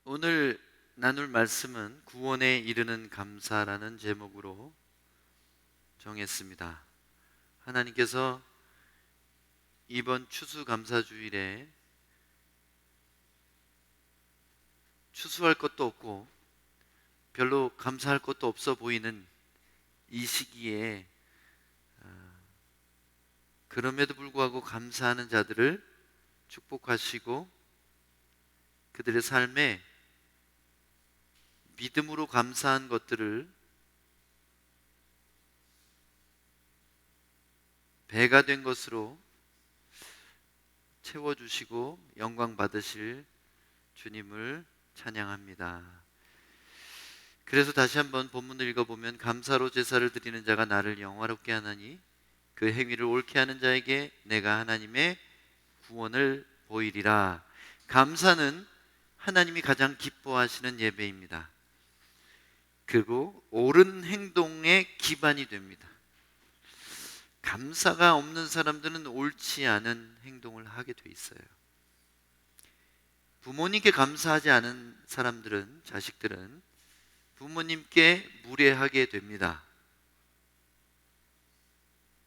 오늘 나눌 말씀은 구원에 이르는 감사라는 제목으로 정했습니다. 하나님께서 이번 추수감사주일에 추수할 것도 없고 별로 감사할 것도 없어 보이는 이 시기에 그럼에도 불구하고 감사하는 자들을 축복하시고 그들의 삶에 믿음으로 감사한 것들을 배가 된 것으로 채워주시고 영광 받으실 주님을 찬양합니다. 그래서 다시 한번 본문을 읽어보면 감사로 제사를 드리는 자가 나를 영화롭게 하나니 그 행위를 옳게 하는 자에게 내가 하나님의 구원을 보이리라. 감사는 하나님이 가장 기뻐하시는 예배입니다. 그리고 옳은 행동의 기반이 됩니다. 감사가 없는 사람들은 옳지 않은 행동을 하게 돼 있어요. 부모님께 감사하지 않은 사람들은, 자식들은 부모님께 무례하게 됩니다.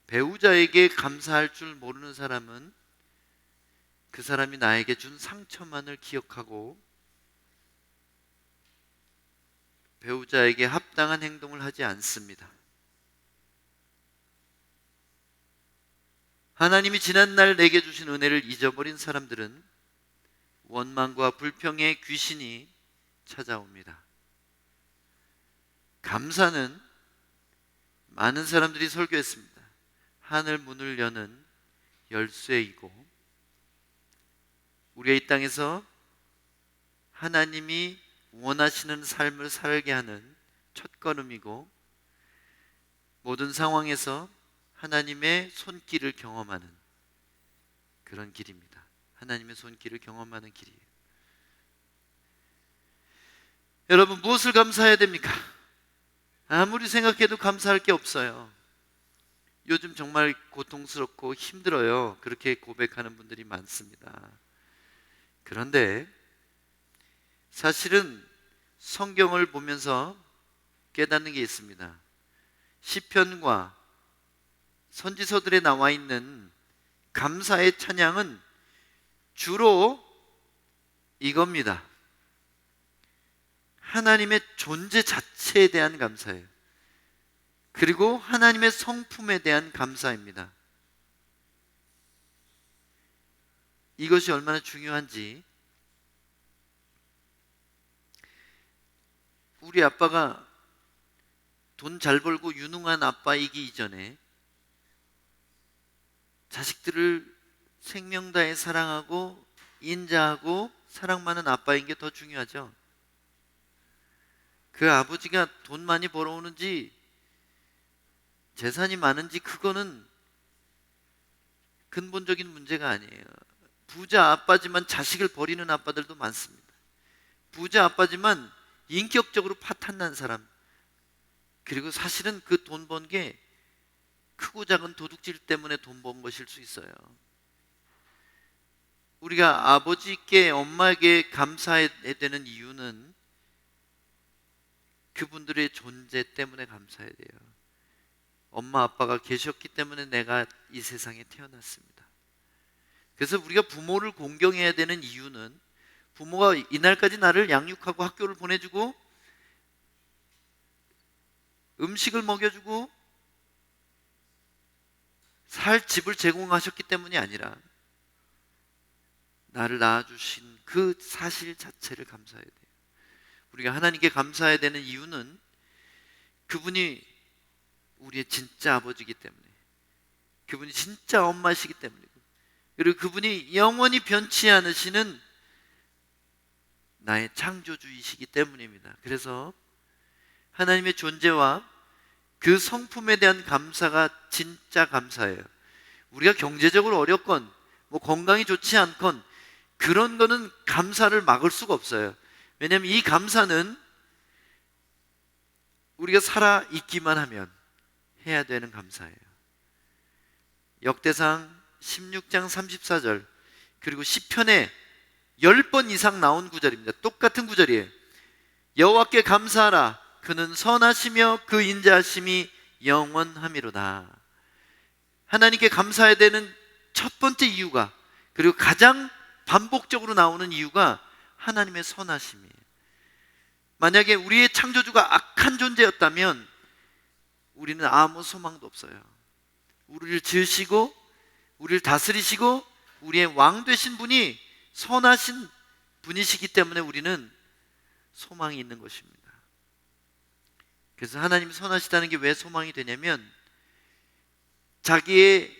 배우자에게 감사할 줄 모르는 사람은 그 사람이 나에게 준 상처만을 기억하고 배우자에게 합당한 행동을 하지 않습니다. 하나님이 지난날 내게 주신 은혜를 잊어버린 사람들은 원망과 불평의 귀신이 찾아옵니다. 감사는 많은 사람들이 설교했습니다. 하늘 문을 여는 열쇠이고 우리가 이 땅에서 하나님이 원하시는 삶을 살게 하는 첫걸음이고 모든 상황에서 하나님의 손길을 경험하는 그런 길입니다. 하나님의 손길을 경험하는 길이에요. 여러분, 무엇을 감사해야 됩니까? 아무리 생각해도 감사할 게 없어요. 요즘 정말 고통스럽고 힘들어요. 그렇게 고백하는 분들이 많습니다. 그런데 사실은 성경을 보면서 깨닫는 게 있습니다. 시편과 선지서들에 나와 있는 감사의 찬양은 주로 이겁니다. 하나님의 존재 자체에 대한 감사예요. 그리고 하나님의 성품에 대한 감사입니다. 이것이 얼마나 중요한지 우리 아빠가 돈 잘 벌고 유능한 아빠이기 이전에 자식들을 생명 다해 사랑하고 인자하고 사랑 많은 아빠인 게 더 중요하죠. 그 아버지가 돈 많이 벌어오는지 재산이 많은지 그거는 근본적인 문제가 아니에요. 부자 아빠지만 자식을 버리는 아빠들도 많습니다. 부자 아빠지만 인격적으로 파탄난 사람, 그리고 사실은 그 돈 번 게 크고 작은 도둑질 때문에 돈 번 것일 수 있어요. 우리가 아버지께 엄마에게 감사해야 되는 이유는 그분들의 존재 때문에 감사해야 돼요. 엄마 아빠가 계셨기 때문에 내가 이 세상에 태어났습니다. 그래서 우리가 부모를 공경해야 되는 이유는 부모가 이날까지 나를 양육하고 학교를 보내주고 음식을 먹여주고 살 집을 제공하셨기 때문이 아니라 나를 낳아주신 그 사실 자체를 감사해야 돼요. 우리가 하나님께 감사해야 되는 이유는 그분이 우리의 진짜 아버지이기 때문에, 그분이 진짜 엄마시기 때문이고, 그리고 그분이 영원히 변치 않으시는 나의 창조주이시기 때문입니다. 그래서 하나님의 존재와 그 성품에 대한 감사가 진짜 감사예요. 우리가 경제적으로 어렵건 뭐 건강이 좋지 않건 그런 거는 감사를 막을 수가 없어요. 왜냐하면 이 감사는 우리가 살아 있기만 하면 해야 되는 감사예요. 역대상 16장 34절 그리고 시편에 10번 이상 나온 구절입니다. 똑같은 구절이에요. 여호와께 감사하라. 그는 선하시며 그 인자하심이 영원함이로다. 하나님께 감사해야 되는 첫 번째 이유가, 그리고 가장 반복적으로 나오는 이유가 하나님의 선하심이에요. 만약에 우리의 창조주가 악한 존재였다면 우리는 아무 소망도 없어요. 우리를 지으시고 우리를 다스리시고 우리의 왕 되신 분이 선하신 분이시기 때문에 우리는 소망이 있는 것입니다. 그래서 하나님이 선하시다는 게 왜 소망이 되냐면, 자기의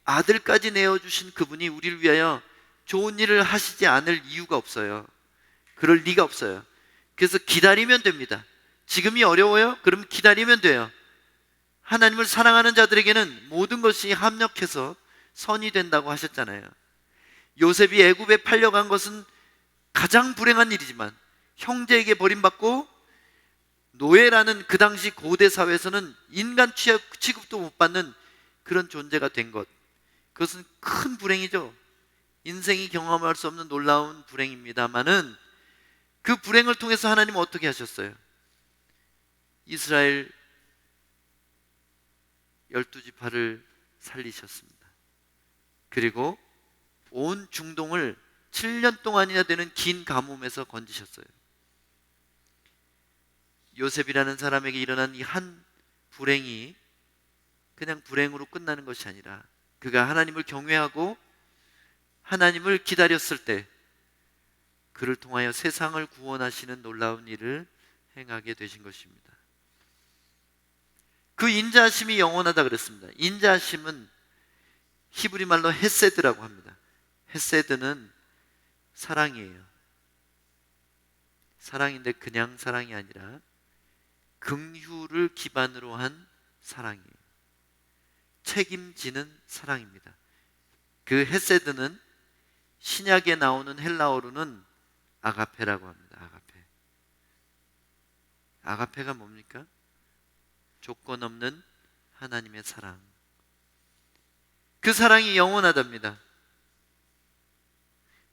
아들까지 내어주신 그분이 우리를 위하여 좋은 일을 하시지 않을 이유가 없어요. 그럴 리가 없어요. 그래서 기다리면 됩니다. 지금이 어려워요? 그럼 기다리면 돼요. 하나님을 사랑하는 자들에게는 모든 것이 합력해서 선이 된다고 하셨잖아요. 요셉이 애굽에 팔려간 것은 가장 불행한 일이지만, 형제에게 버림받고 노예라는 그 당시 고대 사회에서는 인간 취급도 못 받는 그런 존재가 된 것, 그것은 큰 불행이죠. 인생이 경험할 수 없는 놀라운 불행입니다만은, 그 불행을 통해서 하나님은 어떻게 하셨어요? 이스라엘 12지파를 살리셨습니다. 그리고 온 중동을 7년 동안이나 되는 긴 가뭄에서 건지셨어요. 요셉이라는 사람에게 일어난 이 한 불행이 그냥 불행으로 끝나는 것이 아니라, 그가 하나님을 경외하고 하나님을 기다렸을 때 그를 통하여 세상을 구원하시는 놀라운 일을 행하게 되신 것입니다. 그 인자하심이 영원하다 그랬습니다. 인자하심은 히브리 말로 헤세드라고 합니다. 헤세드는 사랑이에요. 사랑인데 그냥 사랑이 아니라 긍휼을 기반으로 한 사랑이에요. 책임지는 사랑입니다. 그 헤세드는 신약에 나오는 헬라어로는 아가페라고 합니다. 아가페. 아가페가 뭡니까? 조건 없는 하나님의 사랑. 그 사랑이 영원하답니다.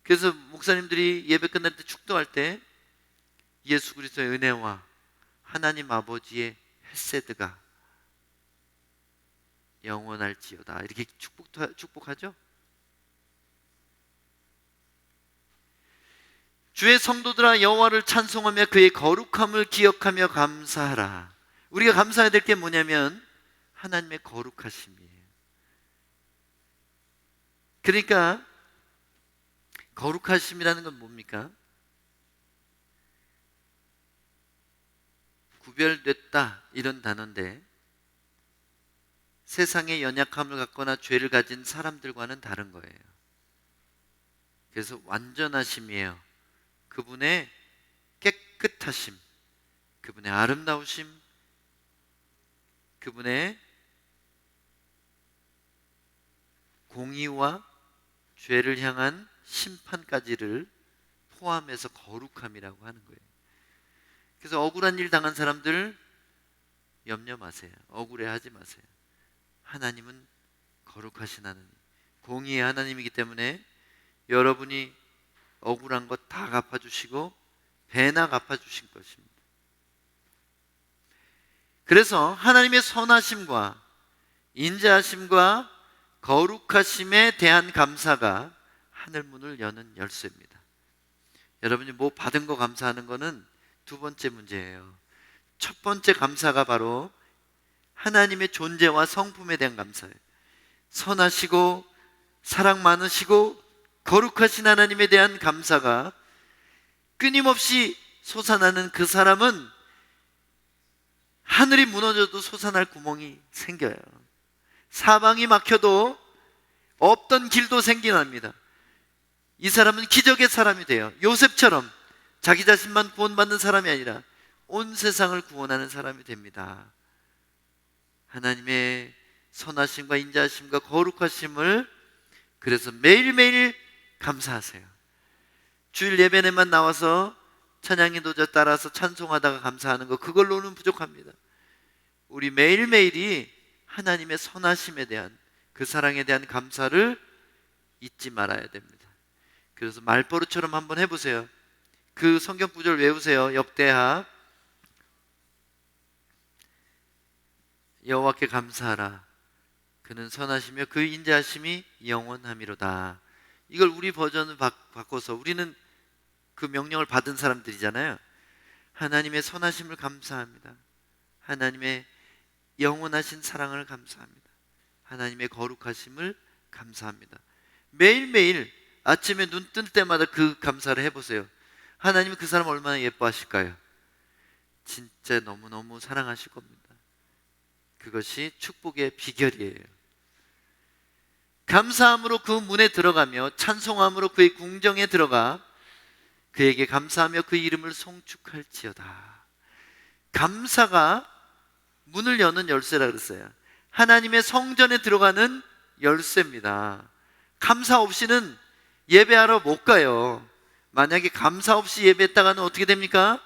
그래서 목사님들이 예배 끝날 때 축도할 때 예수 그리스도의 은혜와 하나님 아버지의 헤세드가 영원할지어다, 이렇게 축복하죠. 주의 성도들아, 여호와를 찬송하며 그의 거룩함을 기억하며 감사하라. 우리가 감사해야 될 게 뭐냐면 하나님의 거룩하심이에요. 그러니까 거룩하심이라는 건 뭡니까? 구별됐다, 이런 단어인데, 세상의 연약함을 갖거나 죄를 가진 사람들과는 다른 거예요. 그래서 완전하심이에요. 그분의 깨끗하심, 그분의 아름다우심, 그분의 공의와 죄를 향한 심판까지를 포함해서 거룩함이라고 하는 거예요. 그래서 억울한 일 당한 사람들 염려 마세요. 억울해하지 마세요. 하나님은 거룩하신 하나님, 공의의 하나님이기 때문에 여러분이 억울한 것 다 갚아주시고 배나 갚아주신 것입니다. 그래서 하나님의 선하심과 인자하심과 거룩하심에 대한 감사가 하늘문을 여는 열쇠입니다. 여러분이 뭐 받은 거 감사하는 거는 두 번째 문제예요. 첫 번째 감사가 바로 하나님의 존재와 성품에 대한 감사예요. 선하시고 사랑 많으시고 거룩하신 하나님에 대한 감사가 끊임없이 솟아나는 그 사람은 하늘이 무너져도 솟아날 구멍이 생겨요. 사방이 막혀도 없던 길도 생겨납니다. 이 사람은 기적의 사람이 돼요. 요셉처럼 자기 자신만 구원받는 사람이 아니라 온 세상을 구원하는 사람이 됩니다. 하나님의 선하심과 인자하심과 거룩하심을 그래서 매일매일 감사하세요. 주일 예배에만 나와서 찬양인도자 따라서 찬송하다가 감사하는 거, 그걸로는 부족합니다. 우리 매일매일이 하나님의 선하심에 대한, 그 사랑에 대한 감사를 잊지 말아야 됩니다. 그래서 말버릇처럼 한번 해보세요. 그 성경 구절 외우세요. 역대하 여호와께 감사하라. 그는 선하시며 그 인자하심이 영원함이로다. 이걸 우리 버전을 바꿔서, 우리는 그 명령을 받은 사람들이잖아요. 하나님의 선하심을 감사합니다. 하나님의 영원하신 사랑을 감사합니다. 하나님의 거룩하심을 감사합니다. 매일매일 아침에 눈 뜰 때마다 그 감사를 해보세요. 하나님은 그 사람 얼마나 예뻐하실까요? 진짜 너무너무 사랑하실 겁니다. 그것이 축복의 비결이에요. 감사함으로 그 문에 들어가며 찬송함으로 그의 궁정에 들어가 그에게 감사하며 그 이름을 송축할지어다. 감사가 문을 여는 열쇠라 그랬어요. 하나님의 성전에 들어가는 열쇠입니다. 감사 없이는 예배하러 못 가요. 만약에 감사 없이 예배했다가는 어떻게 됩니까?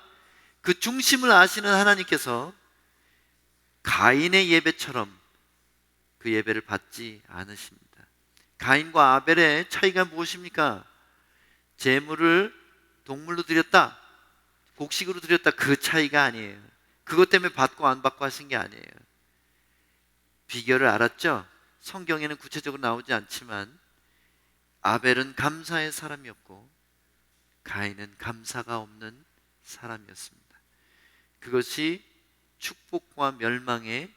그 중심을 아시는 하나님께서 가인의 예배처럼 그 예배를 받지 않으십니다. 가인과 아벨의 차이가 무엇입니까? 제물을 동물로 드렸다, 곡식으로 드렸다, 그 차이가 아니에요. 그것 때문에 받고 안 받고 하신 게 아니에요. 비결을 알았죠? 성경에는 구체적으로 나오지 않지만 아벨은 감사의 사람이었고 가인은 감사가 없는 사람이었습니다. 그것이 축복과 멸망의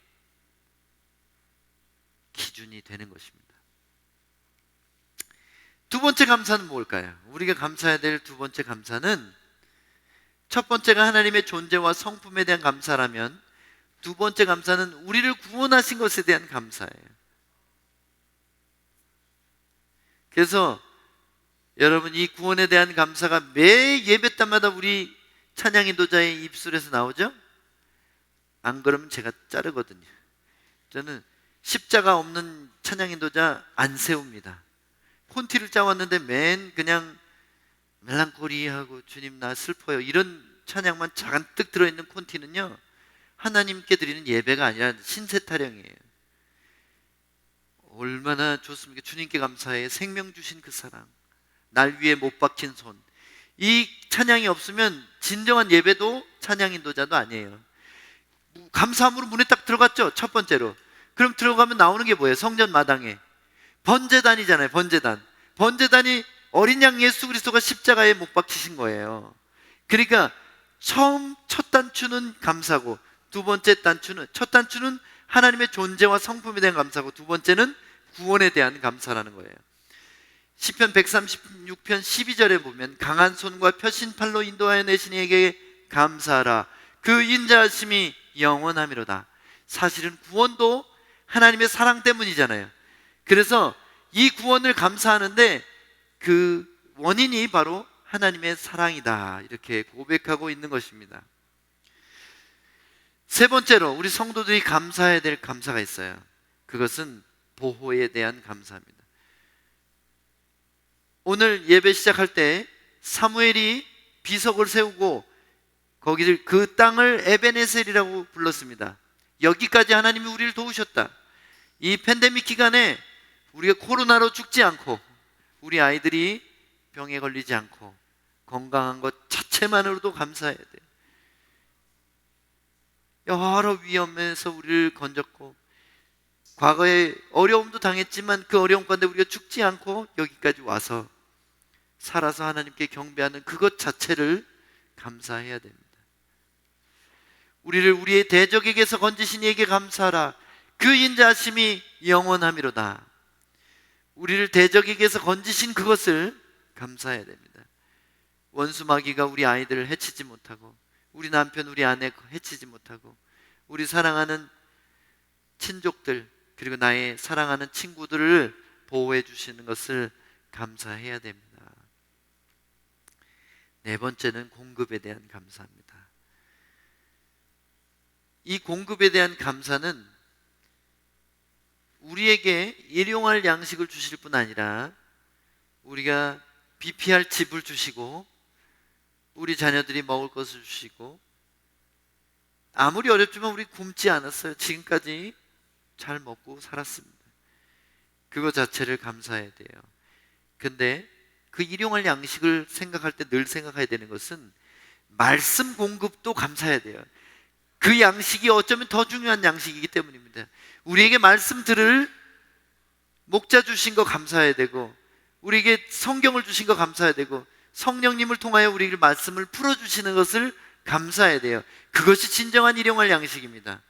기준이 되는 것입니다. 두 번째 감사는 뭘까요? 우리가 감사해야 될 두 번째 감사는, 첫 번째가 하나님의 존재와 성품에 대한 감사라면 두 번째 감사는 우리를 구원하신 것에 대한 감사예요. 그래서 여러분, 이 구원에 대한 감사가 매 예배 때마다 우리 찬양 인도자의 입술에서 나오죠? 안 그러면 제가 자르거든요. 저는 십자가 없는 찬양 인도자 안 세웁니다. 콘티를 짜왔는데 맨 그냥 멜랑콜리하고 주님 나 슬퍼요 이런 찬양만 잔뜩 들어있는 콘티는요, 하나님께 드리는 예배가 아니라 신세 타령이에요. 얼마나 좋습니까? 주님께 감사해. 생명 주신 그 사랑, 날 위해 못 박힌 손. 이 찬양이 없으면 진정한 예배도 찬양 인도자도 아니에요. 감사함으로 문에 딱 들어갔죠, 첫 번째로. 그럼 들어가면 나오는 게 뭐예요? 성전 마당에 번제단이잖아요. 번제단이 어린 양 예수 그리스도가 십자가에 못 박히신 거예요. 그러니까 첫 단추는 감사고, 두 번째 단추는, 첫 단추는 하나님의 존재와 성품에 대한 감사고, 두 번째는 구원에 대한 감사라는 거예요. 시편 136편 12절에 보면 강한 손과 펴신 팔로 인도하여 내신 이에게 감사하라. 그 인자하심이 영원함이로다. 사실은 구원도 하나님의 사랑 때문이잖아요. 그래서 이 구원을 감사하는데 그 원인이 바로 하나님의 사랑이다, 이렇게 고백하고 있는 것입니다. 세 번째로 우리 성도들이 감사해야 될 감사가 있어요. 그것은 보호에 대한 감사입니다. 오늘 예배 시작할 때 사무엘이 비석을 세우고 거기를, 그 땅을 에베네셀이라고 불렀습니다. 여기까지 하나님이 우리를 도우셨다. 이 팬데믹 기간에 우리가 코로나로 죽지 않고, 우리 아이들이 병에 걸리지 않고 건강한 것 자체만으로도 감사해야 돼요. 여러 위험에서 우리를 건졌고 과거에 어려움도 당했지만 그 어려움 가운데 우리가 죽지 않고 여기까지 와서 살아서 하나님께 경배하는 그것 자체를 감사해야 됩니다. 우리를 우리의 대적에게서 건지신 이에게 감사하라. 그 인자하심이 영원함이로다. 우리를 대적에게서 건지신 그것을 감사해야 됩니다. 원수 마귀가 우리 아이들을 해치지 못하고, 우리 남편, 우리 아내 해치지 못하고, 우리 사랑하는 친족들, 그리고 나의 사랑하는 친구들을 보호해 주시는 것을 감사해야 됩니다. 네 번째는 공급에 대한 감사입니다. 이 공급에 대한 감사는 우리에게 일용할 양식을 주실 뿐 아니라 우리가 비피할 집을 주시고 우리 자녀들이 먹을 것을 주시고, 아무리 어렵지만 우리 굶지 않았어요. 지금까지 잘 먹고 살았습니다. 그거 자체를 감사해야 돼요. 근데 그 일용할 양식을 생각할 때 늘 생각해야 되는 것은 말씀 공급도 감사해야 돼요. 그 양식이 어쩌면 더 중요한 양식이기 때문입니다. 우리에게 말씀 들을 목자 주신 거 감사해야 되고, 우리에게 성경을 주신 거 감사해야 되고, 성령님을 통하여 우리에게 말씀을 풀어주시는 것을 감사해야 돼요. 그것이 진정한 일용할 양식입니다.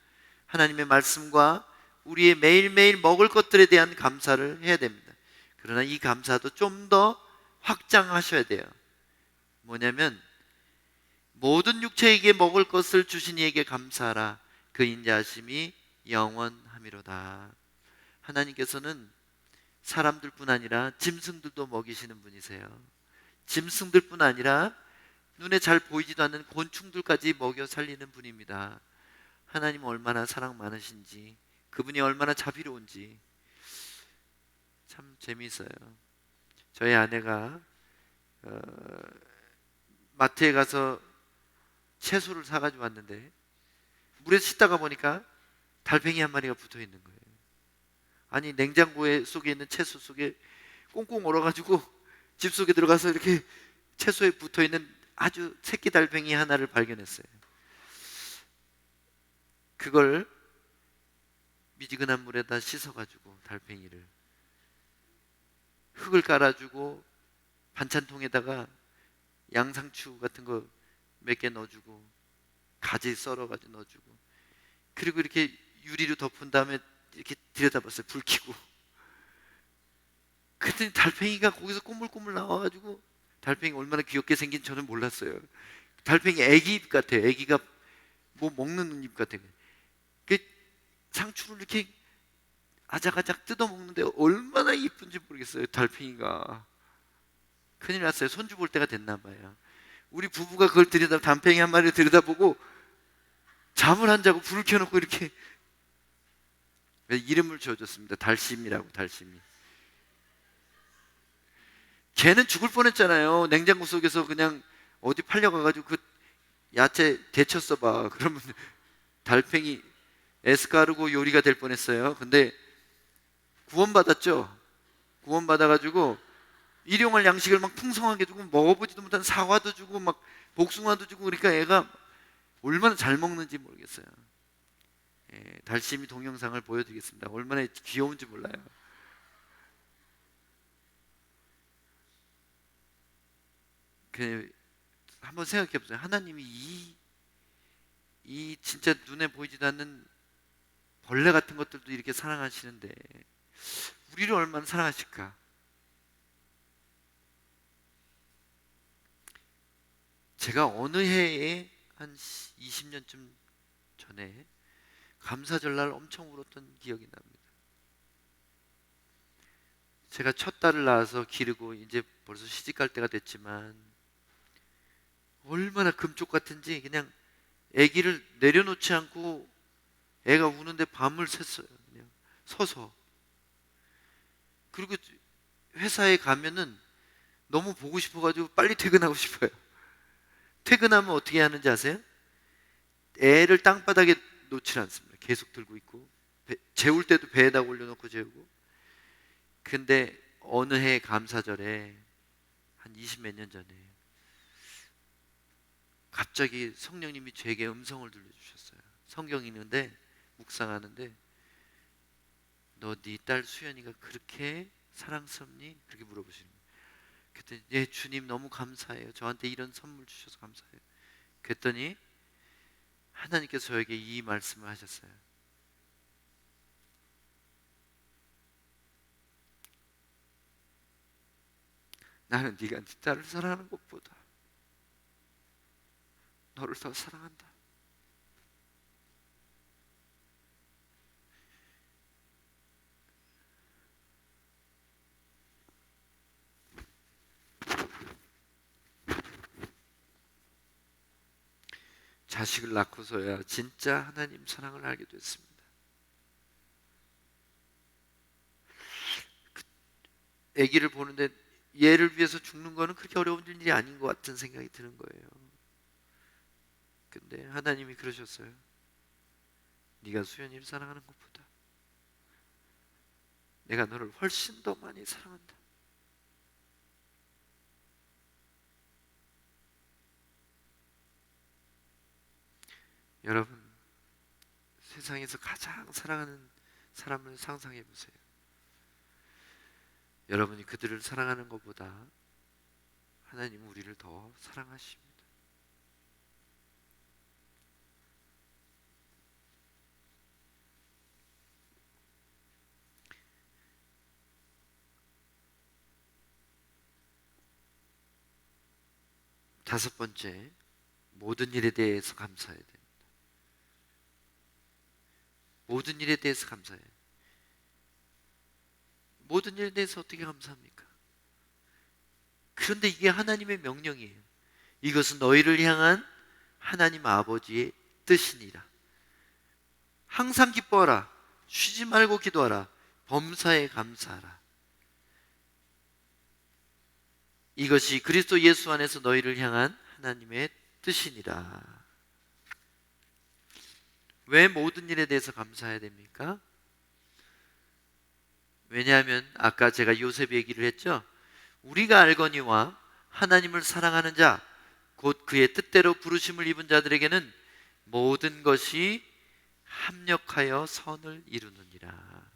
하나님의 말씀과 우리의 매일매일 먹을 것들에 대한 감사를 해야 됩니다. 그러나 이 감사도 좀 더 확장하셔야 돼요. 뭐냐면 모든 육체에게 먹을 것을 주신 이에게 감사하라. 그 인자하심이 영원함이로다. 하나님께서는 사람들뿐 아니라 짐승들도 먹이시는 분이세요. 짐승들뿐 아니라 눈에 잘 보이지도 않는 곤충들까지 먹여 살리는 분입니다. 하나님은 얼마나 사랑 많으신지, 그분이 얼마나 자비로운지 참 재미있어요. 저희 아내가 마트에 가서 채소를 사가지고 왔는데 물에 씻다가 보니까 달팽이 한 마리가 붙어 있는 거예요. 아니, 냉장고에 속에 있는 채소 속에 꽁꽁 얼어가지고 집 속에 들어가서 이렇게 채소에 붙어 있는 아주 새끼 달팽이 하나를 발견했어요. 그걸 미지근한 물에다 씻어가지고 달팽이를 흙을 깔아주고 반찬통에다가 양상추 같은 거 몇 개 넣어주고 가지 썰어가지고 넣어주고, 그리고 이렇게 유리로 덮은 다음에 이렇게 들여다봤어요. 불 켜고. 그랬더니 달팽이가 거기서 꼬물꼬물 나와가지고, 달팽이 얼마나 귀엽게 생긴 저는 몰랐어요. 달팽이 애기 입 같아요. 애기가 뭐 먹는 입 같아요. 그 상추를 이렇게 아작아작 뜯어먹는데 얼마나 이쁜지 모르겠어요. 달팽이가. 큰일 났어요. 손주 볼 때가 됐나 봐요. 우리 부부가 그걸 달팽이 한 마리를 들여다보고 잠을 안 자고 불을 켜놓고 이렇게 이름을 지어줬습니다. 달심이라고. 달심이. 걔는 죽을 뻔했잖아요. 냉장고 속에서 그냥 어디 팔려가가지고 그 야채 데쳤어 봐. 그러면 달팽이 에스카르고 요리가 될 뻔했어요. 근데 구원받았죠. 구원받아가지고 일용할 양식을 막 풍성하게 주고, 먹어보지도 못한 사과도 주고 막 복숭아도 주고, 그러니까 애가 얼마나 잘 먹는지 모르겠어요. 예, 달심이 동영상을 보여드리겠습니다. 얼마나 귀여운지 몰라요. 한번 생각해 보세요. 하나님이 이 진짜 눈에 보이지도 않는 벌레 같은 것들도 이렇게 사랑하시는데 우리를 얼마나 사랑하실까? 제가 어느 해에 한 20년쯤 전에 감사절날 엄청 울었던 기억이 납니다. 제가 첫 딸을 낳아서 기르고 이제 벌써 시집갈 때가 됐지만 얼마나 금쪽 같은지 그냥 아기를 내려놓지 않고 애가 우는데 밤을 샜어요. 그냥 서서. 그리고 회사에 가면은 너무 보고 싶어가지고 빨리 퇴근하고 싶어요. 퇴근하면 어떻게 하는지 아세요? 애를 땅바닥에 놓지 않습니다. 계속 들고 있고, 재울 때도 배에다 올려놓고 재우고. 근데 어느 해 감사절에 한 20몇 년 전에 갑자기 성령님이 제게 음성을 들려주셨어요. 성경 읽는데, 묵상하는데, 너 네 딸 수연이가 그렇게 사랑스럽니? 그렇게 물어보시는 거예요. 그랬더니 예, 주님 너무 감사해요. 저한테 이런 선물 주셔서 감사해요. 그랬더니 하나님께서 저에게 이 말씀을 하셨어요. 나는 네가 네 딸을 사랑하는 것보다 너를 더 사랑한다. 자식을 낳고서야 진짜 하나님 사랑을 알게 됐습니다. 아기를 보는데 얘를 위해서 죽는 거는 그렇게 어려운 일이 아닌 것 같은 생각이 드는 거예요. 근데 하나님이 그러셨어요. 네가 수연이를 사랑하는 것보다 내가 너를 훨씬 더 많이 사랑한다. 여러분, 세상에서 가장 사랑하는 사람을 상상해 보세요. 여러분이 그들을 사랑하는 것보다 하나님은 우리를 더 사랑하십니다. 다섯 번째, 모든 일에 대해서 감사해야 됩니다. 모든 일에 대해서 감사해요. 모든 일에 대해서 어떻게 감사합니까? 그런데 이게 하나님의 명령이에요. 이것은 너희를 향한 하나님 아버지의 뜻이니라. 항상 기뻐하라. 쉬지 말고 기도하라. 범사에 감사하라. 이것이 그리스도 예수 안에서 너희를 향한 하나님의 뜻이니라. 왜 모든 일에 대해서 감사해야 됩니까? 왜냐하면 아까 제가 요셉 얘기를 했죠. 우리가 알거니와 하나님을 사랑하는 자, 곧 그의 뜻대로 부르심을 입은 자들에게는 모든 것이 합력하여 선을 이루느니라.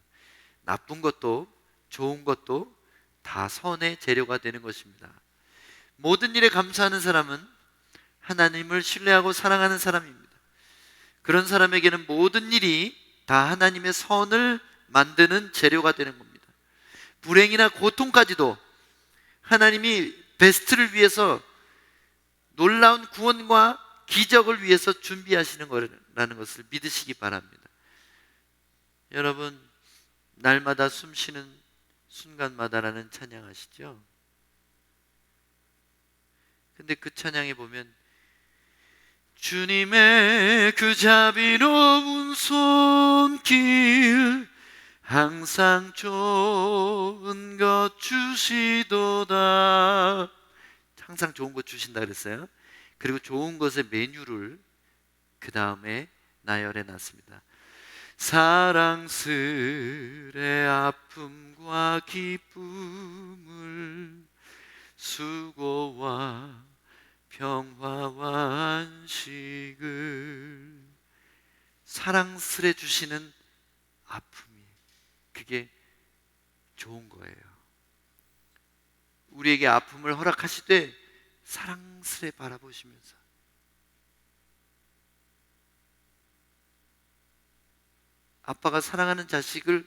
나쁜 것도 좋은 것도 다 선의 재료가 되는 것입니다. 모든 일에 감사하는 사람은 하나님을 신뢰하고 사랑하는 사람입니다. 그런 사람에게는 모든 일이 다 하나님의 선을 만드는 재료가 되는 겁니다. 불행이나 고통까지도 하나님이 베스트를 위해서, 놀라운 구원과 기적을 위해서 준비하시는 거라는 것을 믿으시기 바랍니다. 여러분, 날마다 숨쉬는 순간마다라는 찬양 아시죠? 근데 그 찬양에 보면 주님의 그 자비로운 손길 항상 좋은 것 주시도다. 항상 좋은 것 주신다 그랬어요. 그리고 좋은 것의 메뉴를 그 다음에 나열해 놨습니다. 사랑스레 아픔과 기쁨을, 수고와 평화와 안식을, 사랑스레 주시는 아픔이, 그게 좋은 거예요. 우리에게 아픔을 허락하시되 사랑스레 바라보시면서, 아빠가 사랑하는 자식을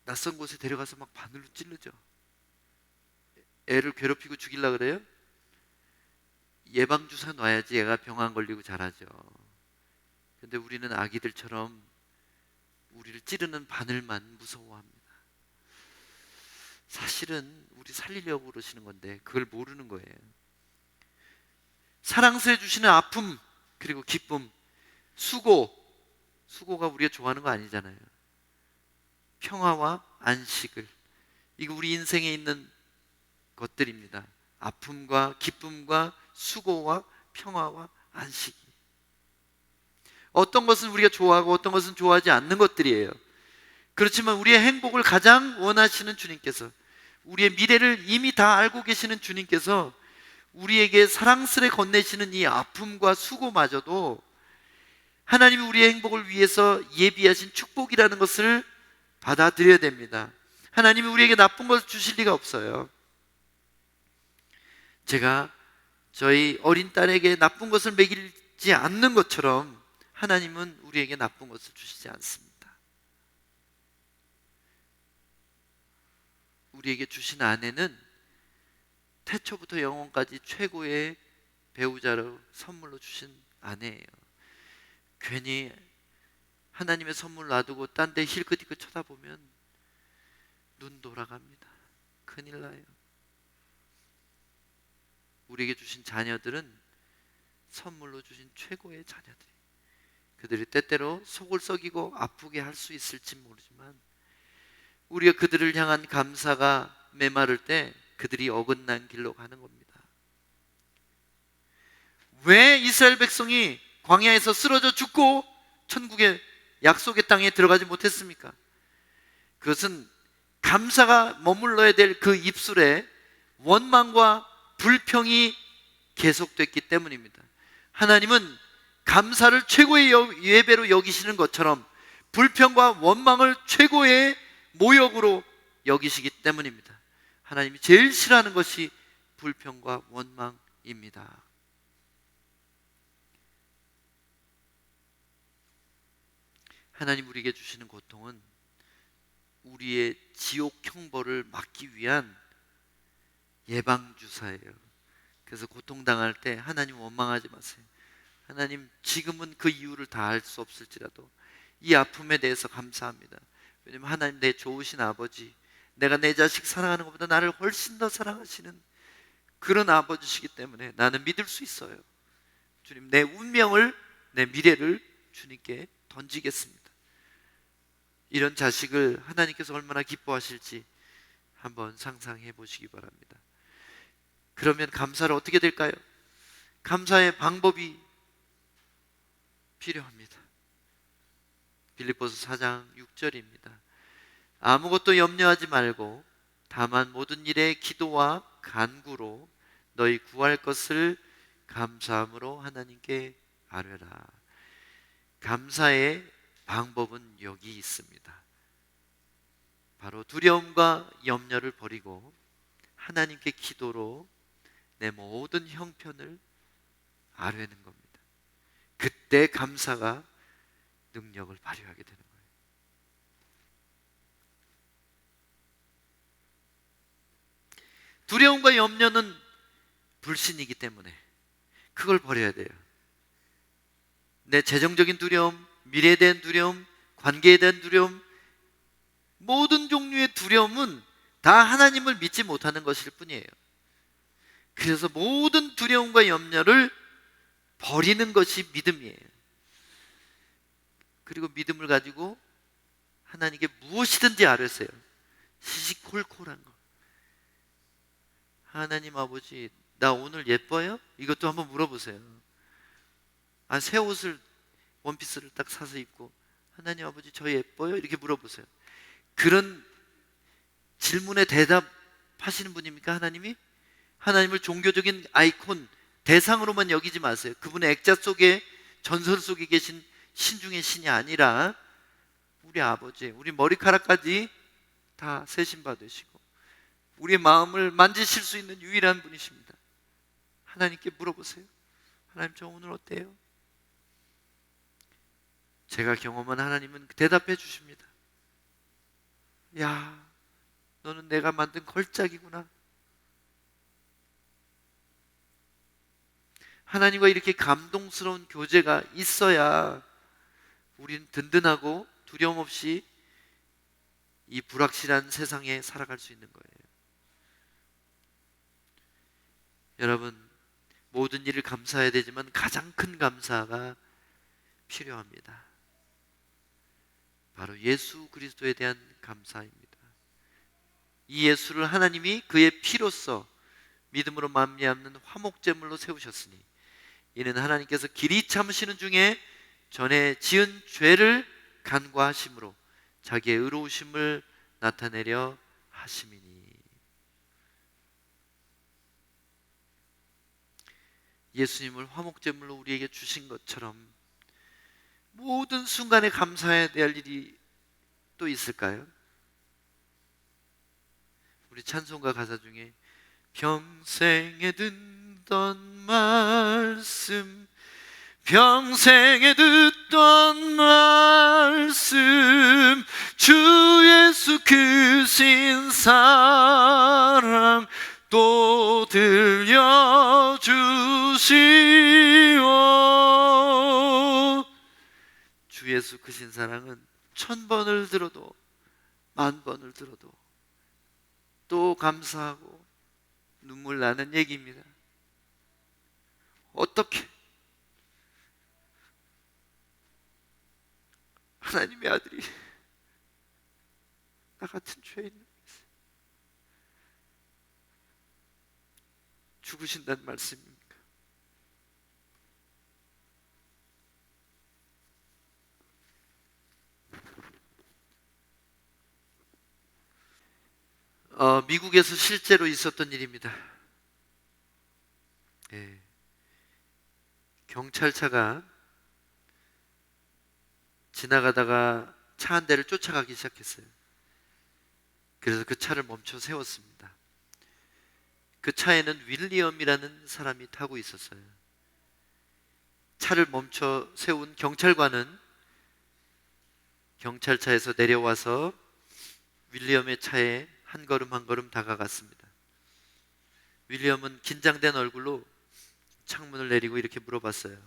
낯선 곳에 데려가서 막 바늘로 찌르죠. 애를 괴롭히고 죽이려고 그래요? 예방주사 놔야지 애가 병 안 걸리고 자라죠. 근데 우리는 아기들처럼 우리를 찌르는 바늘만 무서워합니다. 사실은 우리 살리려고 그러시는 건데 그걸 모르는 거예요. 사랑스레 주시는 아픔, 그리고 기쁨, 수고가 우리가 좋아하는 거 아니잖아요. 평화와 안식을, 이거 우리 인생에 있는 것들입니다. 아픔과 기쁨과 수고와 평화와 안식이. 어떤 것은 우리가 좋아하고 어떤 것은 좋아하지 않는 것들이에요. 그렇지만 우리의 행복을 가장 원하시는 주님께서, 우리의 미래를 이미 다 알고 계시는 주님께서 우리에게 사랑스레 건네시는 이 아픔과 수고마저도 하나님이 우리의 행복을 위해서 예비하신 축복이라는 것을 받아들여야 됩니다. 하나님이 우리에게 나쁜 것을 주실 리가 없어요. 제가 저희 어린 딸에게 나쁜 것을 먹이지 않는 것처럼 하나님은 우리에게 나쁜 것을 주시지 않습니다. 우리에게 주신 아내는 태초부터 영원까지 최고의 배우자로 선물로 주신 아내예요. 괜히 하나님의 선물 놔두고 딴 데 힐끗힐끗 쳐다보면 눈 돌아갑니다. 큰일 나요. 우리에게 주신 자녀들은 선물로 주신 최고의 자녀들이, 그들이 때때로 속을 썩이고 아프게 할 수 있을지 모르지만 우리가 그들을 향한 감사가 메마를 때 그들이 어긋난 길로 가는 겁니다. 왜 이스라엘 백성이 광야에서 쓰러져 죽고 천국의 약속의 땅에 들어가지 못했습니까? 그것은 감사가 머물러야 될 그 입술에 원망과 불평이 계속됐기 때문입니다. 하나님은 감사를 최고의 예배로 여기시는 것처럼 불평과 원망을 최고의 모욕으로 여기시기 때문입니다. 하나님이 제일 싫어하는 것이 불평과 원망입니다. 하나님 우리에게 주시는 고통은 우리의 지옥 형벌을 막기 위한 예방주사예요. 그래서 고통당할 때 하나님 원망하지 마세요. 하나님 지금은 그 이유를 다 알 수 없을지라도 이 아픔에 대해서 감사합니다. 왜냐면 하나님 내 좋으신 아버지, 내가 내 자식 사랑하는 것보다 나를 훨씬 더 사랑하시는 그런 아버지시기 때문에 나는 믿을 수 있어요. 주님, 내 운명을, 내 미래를 주님께 던지겠습니다. 이런 자식을 하나님께서 얼마나 기뻐하실지 한번 상상해 보시기 바랍니다. 그러면 감사를 어떻게 될까요? 감사의 방법이 필요합니다. 빌립보서 4장 6절입니다. 아무것도 염려하지 말고 다만 모든 일에 기도와 간구로 너희 구할 것을 감사함으로 하나님께 아뢰라. 감사의 방법은 여기 있습니다. 바로 두려움과 염려를 버리고 하나님께 기도로 내 모든 형편을 아뢰는 겁니다. 그때 감사가 능력을 발휘하게 되는 거예요. 두려움과 염려는 불신이기 때문에 그걸 버려야 돼요. 내 재정적인 두려움, 미래에 대한 두려움, 관계에 대한 두려움, 모든 종류의 두려움은 다 하나님을 믿지 못하는 것일 뿐이에요. 그래서 모든 두려움과 염려를 버리는 것이 믿음이에요. 그리고 믿음을 가지고 하나님께 무엇이든지 아뢰세요. 시시콜콜한 거. 하나님 아버지, 나 오늘 예뻐요? 이것도 한번 물어보세요. 새 옷을, 원피스를 딱 사서 입고 하나님 아버지 저 예뻐요? 이렇게 물어보세요. 그런 질문에 대답하시는 분입니까 하나님이? 하나님을 종교적인 아이콘, 대상으로만 여기지 마세요. 그분의 액자 속에, 전설 속에 계신 신 중의 신이 아니라 우리 아버지, 우리 머리카락까지 다 세신 받으시고 우리의 마음을 만지실 수 있는 유일한 분이십니다. 하나님께 물어보세요. 하나님 저 오늘 어때요? 제가 경험한 하나님은 대답해 주십니다. 야, 너는 내가 만든 걸작이구나. 하나님과 이렇게 감동스러운 교제가 있어야 우리는 든든하고 두려움 없이 이 불확실한 세상에 살아갈 수 있는 거예요. 여러분, 모든 일을 감사해야 되지만 가장 큰 감사가 필요합니다. 바로 예수 그리스도에 대한 감사입니다. 이 예수를 하나님이 그의 피로써 믿음으로 말미암는 화목제물로 세우셨으니 이는 하나님께서 길이 참으시는 중에 전에 지은 죄를 간과하심으로 자기의 의로우심을 나타내려 하심이니. 예수님을 화목제물로 우리에게 주신 것처럼 모든 순간에 감사해야 될 일이 또 있을까요? 우리 찬송가 가사 중에 평생에 듣던 말씀, 평생에 듣던 말씀, 주 예수 크신 사랑 또 들려주시오. 주 예수 크신 사랑은 1000번을 들어도 10,000번을 들어도 또 감사하고 눈물 나는 얘기입니다. 어떻게 하나님의 아들이 나 같은 죄인을 죽으신다는 말씀입니까? 미국에서 실제로 있었던 일입니다. 예, 경찰차가 지나가다가 차 한 대를 쫓아가기 시작했어요. 그래서 그 차를 멈춰 세웠습니다. 그 차에는 윌리엄이라는 사람이 타고 있었어요. 차를 멈춰 세운 경찰관은 경찰차에서 내려와서 윌리엄의 차에 한 걸음 한 걸음 다가갔습니다. 윌리엄은 긴장된 얼굴로 창문을 내리고 이렇게 물어봤어요.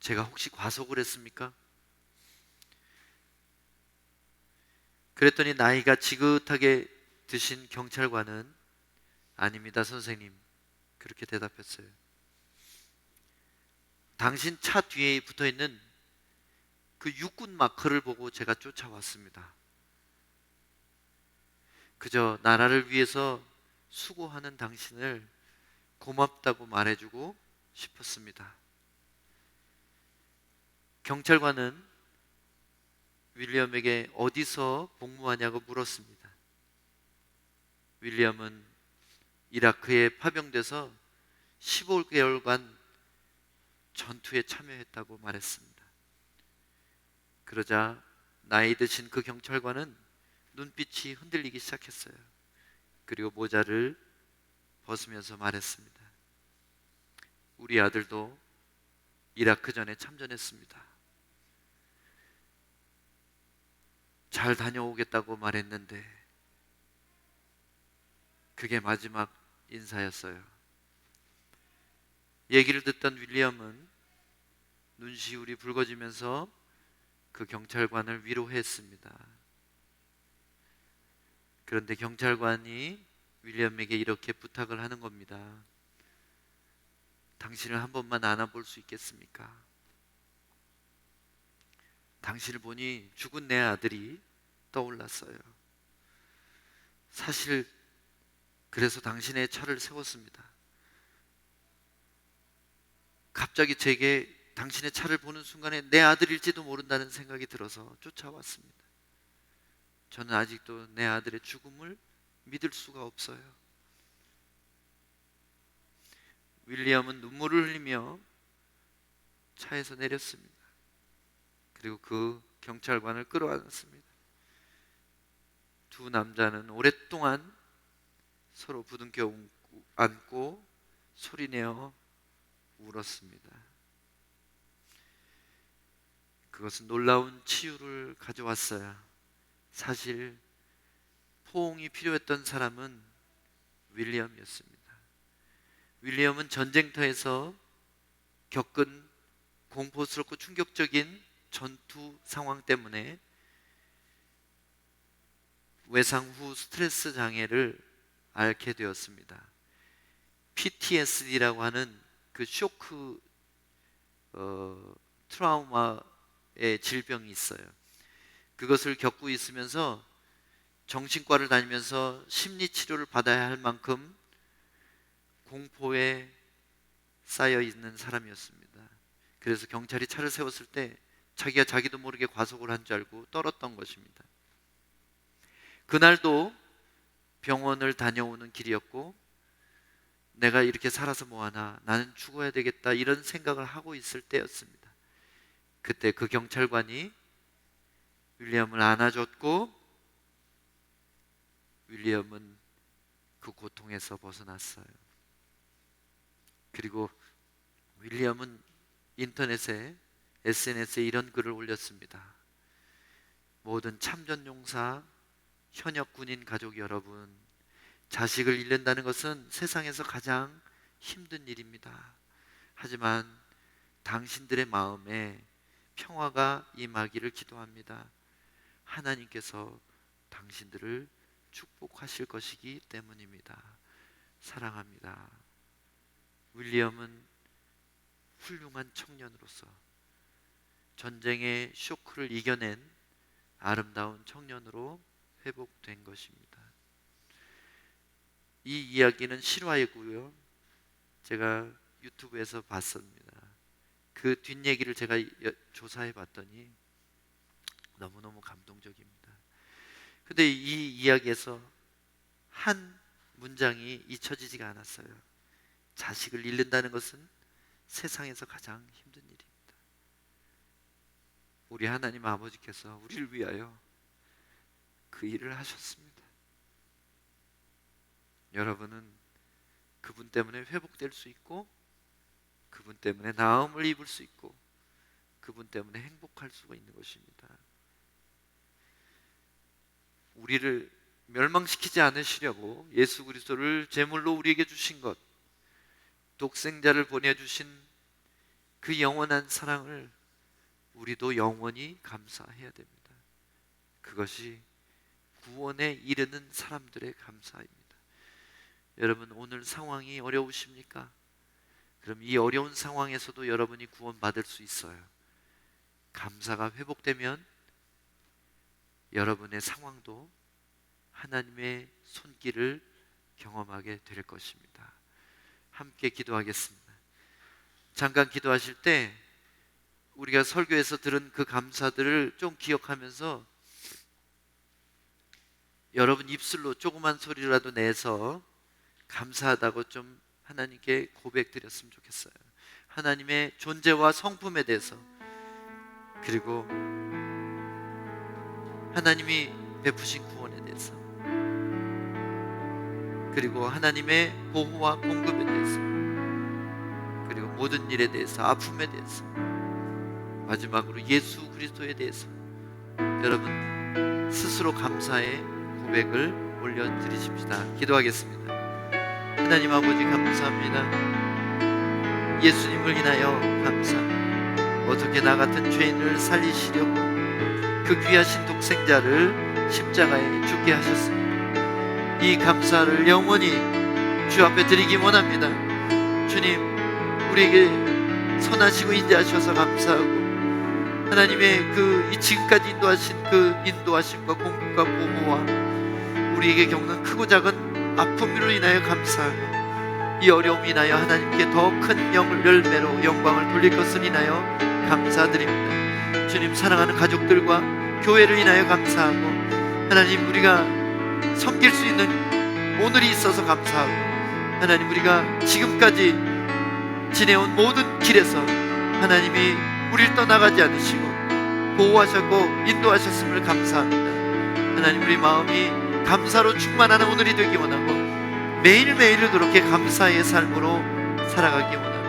제가 혹시 과속을 했습니까? 그랬더니 나이가 지긋하게 드신 경찰관은 아닙니다, 선생님. 그렇게 대답했어요. 당신 차 뒤에 붙어 있는 그 육군 마크를 보고 제가 쫓아왔습니다. 그저 나라를 위해서 수고하는 당신을 고맙다고 말해주고 싶었습니다. 경찰관은 윌리엄에게 어디서 복무하냐고 물었습니다. 윌리엄은 이라크에 파병돼서 15개월간 전투에 참여했다고 말했습니다. 그러자 나이 드신 그 경찰관은 눈빛이 흔들리기 시작했어요. 그리고 모자를 벗으면서 말했습니다. 우리 아들도 이라크전에 참전했습니다. 잘 다녀오겠다고 말했는데 그게 마지막 인사였어요. 얘기를 듣던 윌리엄은 눈시울이 붉어지면서 그 경찰관을 위로했습니다. 그런데 경찰관이 윌리엄에게 이렇게 부탁을 하는 겁니다. 당신을 한 번만 안아볼 수 있겠습니까? 당신을 보니 죽은 내 아들이 떠올랐어요. 사실 그래서 당신의 차를 세웠습니다. 갑자기 제게 당신의 차를 보는 순간에 내 아들일지도 모른다는 생각이 들어서 쫓아왔습니다. 저는 아직도 내 아들의 죽음을 믿을 수가 없어요. 윌리엄은 눈물을 흘리며 차에서 내렸습니다. 그리고 그 경찰관을 끌어안았습니다. 두 남자는 오랫동안 서로 부둥켜 안고 소리내어 울었습니다. 그것은 놀라운 치유를 가져왔어요. 사실 포옹이 필요했던 사람은 윌리엄이었습니다. 윌리엄은 전쟁터에서 겪은 공포스럽고 충격적인 전투 상황 때문에 외상 후 스트레스 장애를 앓게 되었습니다. PTSD라고 하는 그 쇼크 트라우마의 질병이 있어요. 그것을 겪고 있으면서 정신과를 다니면서 심리 치료를 받아야 할 만큼 공포에 쌓여 있는 사람이었습니다. 그래서 경찰이 차를 세웠을 때 자기가 자기도 모르게 과속을 한 줄 알고 떨었던 것입니다. 그날도 병원을 다녀오는 길이었고 내가 이렇게 살아서 뭐하나, 나는 죽어야 되겠다, 이런 생각을 하고 있을 때였습니다. 그때 그 경찰관이 윌리엄을 안아줬고 윌리엄은 그 고통에서 벗어났어요. 그리고 윌리엄은 인터넷에, SNS에 이런 글을 올렸습니다. 모든 참전용사, 현역 군인 가족 여러분, 자식을 잃는다는 것은 세상에서 가장 힘든 일입니다. 하지만 당신들의 마음에 평화가 임하기를 기도합니다. 하나님께서 당신들을 축복하실 것이기 때문입니다. 사랑합니다. 윌리엄은 훌륭한 청년으로서 전쟁의 쇼크를 이겨낸 아름다운 청년으로 회복된 것입니다. 이 이야기는 실화이고요. 제가 유튜브에서 봤습니다. 그 뒷얘기를 제가 조사해 봤더니 너무너무 감동적입니다. 근데 이 이야기에서 한 문장이 잊혀지지가 않았어요. 자식을 잃는다는 것은 세상에서 가장 힘든 일입니다. 우리 하나님 아버지께서 우리를 위하여 그 일을 하셨습니다. 여러분은 그분 때문에 회복될 수 있고, 그분 때문에 나음을 입을 수 있고, 그분 때문에 행복할 수가 있는 것입니다. 우리를 멸망시키지 않으시려고 예수 그리스도를 제물로 우리에게 주신 것, 독생자를 보내주신 그 영원한 사랑을 우리도 영원히 감사해야 됩니다. 그것이 구원에 이르는 사람들의 감사입니다. 여러분, 오늘 상황이 어려우십니까? 그럼 이 어려운 상황에서도 여러분이 구원받을 수 있어요. 감사가 회복되면 여러분의 상황도 하나님의 손길을 경험하게 될 것입니다. 함께 기도하겠습니다. 잠깐 기도하실 때 우리가 설교에서 들은 그 감사들을 좀 기억하면서 여러분 입술로 조그만 소리라도 내서 감사하다고 좀 하나님께 고백드렸으면 좋겠어요. 하나님의 존재와 성품에 대해서, 그리고 하나님이 베푸신 구원에 대해서, 그리고 하나님의 보호와 공급에 대해서, 그리고 모든 일에 대해서, 아픔에 대해서, 마지막으로 예수 그리스도에 대해서 여러분 스스로 감사의 고백을 올려드리십시다. 기도하겠습니다. 하나님 아버지, 감사합니다. 예수님을 인하여 감사합니다. 어떻게 나 같은 죄인을 살리시려고 그 귀하신 독생자를 십자가에 죽게 하셨습니다. 이 감사를 영원히 주 앞에 드리기 원합니다. 주님, 우리에게 선하시고 인자하셔서 감사하고, 하나님의 이 지금까지 인도하신 그 인도하심과 공급과 보호와 우리에게 겪는 크고 작은 아픔으로 인하여 감사하고, 이 어려움이 인하여 하나님께 더 큰 열매로 영광을 돌릴 것을 인하여 감사드립니다. 주님, 사랑하는 가족들과 교회를 인하여 감사하고, 하나님, 우리가 섬길 수 있는 오늘이 있어서 감사하고, 하나님, 우리가 지금까지 지내온 모든 길에서 하나님이 우리를 떠나가지 않으시고 보호하셨고 인도하셨음을 감사합니다. 하나님, 우리 마음이 감사로 충만하는 오늘이 되기 원하고 매일매일을 그렇게 감사의 삶으로 살아가기 원합니다.